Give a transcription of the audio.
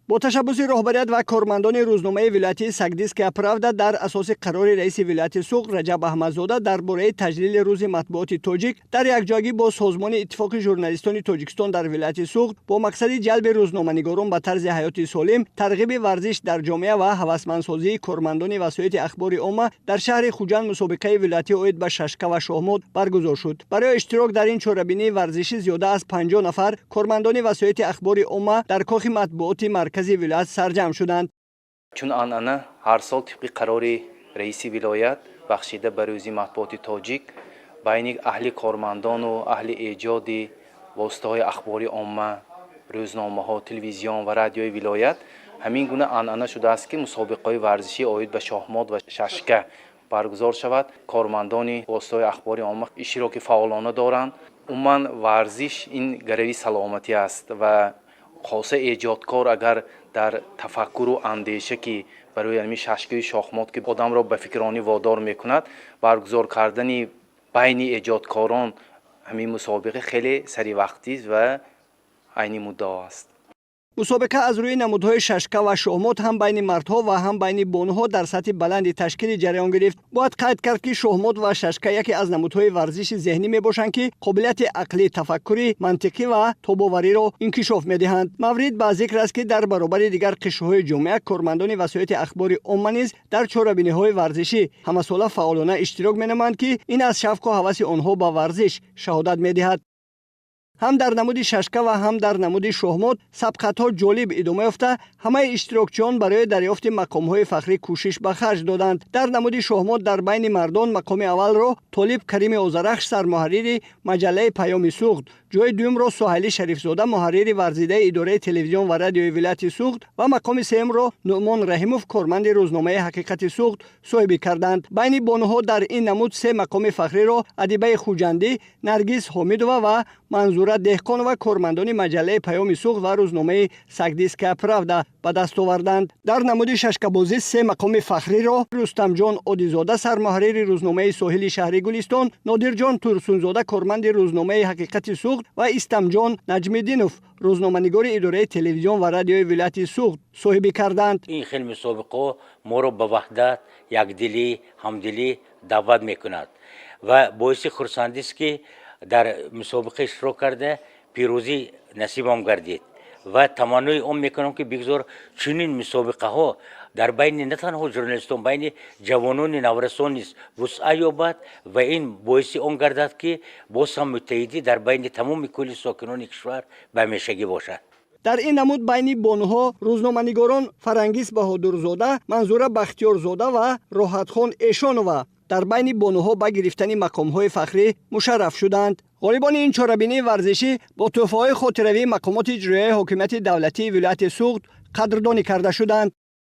با تشبث رهبریت و کارمندان روزنامه ولایتی سگدیسکا پراودا در اساس قرار رئیس ولایت سوغد رجب احمدزاده درباره تجلیل روز مطبوعات تاجیک در یکجایی با سازمان اتفاق ژورنالیستان تاجیکستان در ولایت سوغد با مقصد جلب روزنامه‌نگاران به طرز حیات سالم، ترغیب ورزش در جامعه و هوسمندسازی کارمندان وسایل اخبار عامه در شهر خوجند مسابقه ولایتی اوید به ششکه و شاهمود برگزار شد. برای اشتراک در این چهاربینی ورزشی زیاده از 50 نفر کارمندان وسایل اخبار عامه در کاخ مطبوعات مرکزی ولایت سرجم شدند. چون آنها هر سال طبق قرار رئیس ولایت بخشیده به روز مطبوعات تاجیک بین اهل کارمندان و اهل ایجاد واسطه‌های اخبار عامه، روزنامه‌ها، تلویزیون و رادیوی ولایت همین گونه آنها شده است که مسابقه ورزشی اوید به شاهمود و ششکه برگزار شود. کارمندان واسطه‌های اخبار عامه اشتراک فعالانه دارند. عموما ورزش این گروی سلامتی است و خاصه ایجادکار اگر در تفکر و اندیشه که برای علمی ششکه شاهمود که آدم را به فکرانی وادار میکند، برگزار کردن بین ایجادکاران همین مسابقه خیلی سری وقتی و عینی مدعا است. مسابقه از روی نمودهای ششکه و شاهمود هم بین مردها و هم بین بانوها در سطح بلند تشکیل جریان گرفت. باید قید کرد که شاهمود و ششکه یکی از نمودهای ورزش ذهنی میباشند که قابلیت عقلی، تفکری، منطقی و تاب‌آوری را انکشاف میدهند. مورد به ذکر است که در برابر دیگر قشرهای جامعه کارمندان وسایل اخبار عامه نیز در چهاربینی‌های ورزشی همساله فعالانه اشتراک می‌نمایند که این از شوق و هوس آنها به ورزش شهادت می‌دهد. هم در نمود ششکه و هم در نمود شاهمود سبقت‌ها جالب ادامه یافته، همه اشتراکچیان برای دریافت مقام‌های فخری کوشش به خرج دادند. در نمود شاهمود در بین مردان مقام اول را طالب کریم آذرخش سرمحرر مجله پیام سوغد، جای دوم را سهیلی شریفزاده محرر ورزیده اداره تلویزیون و رادیوی ولایت سوغد و مقام سوم را نعمان رحیموف کارمند روزنامه حقیقت سوغد صاحب کردند. بین بانوها در این نمود سه مقام فخری را ادیبه خوجندی، نرگس حمیدووا و منظوره دهقان و کارمندان مجله پیام سوغد و روزنامه سگدیسکا پراودا به دست آوردند. در نمود ششکه‌بازی سه مقام فخری را رستم جان عادیزاده سرمحرر روزنامه ساحل شهری گلستان، نادر جان تورسونزاده کارمند روزنامه حقیقت سوغد و استم جان نجمیدینوف روزنامه‌نگار اداره تلویزیون و رادیوی ولایت سوغد صاحب کردند. این خیلی مسابقه ما را به وحدت، یکدلی، همدلی دعوت میکند و باعث خرسندی است که در مسابقه اشتراک کرده پیروزی نصیبم گردید و تمنای میکنم که بگذار چنین مسابقه ها در بین نه تنها ژورنالیستان، بین جوانان نورسان نیست وسعت یابد و این باعث آن گردد که باز هم متحدی در بین تمام کل ساکنان کشور به همیشگی باشد. در این نمود بین بانوها روزنامه‌نگاران فرنگیس بهادرزاده، منظوره بختیارزاده و راحتخان ایشانووا در بین بانوها به گرفتن مقام‌های فخری مشرف شدند. غالبان این چهاربینی ورزشی با تحفه‌های خاطروی مقامات اجرایی حکومت دولتی ولایت سوغد قدردانی کرده شدند.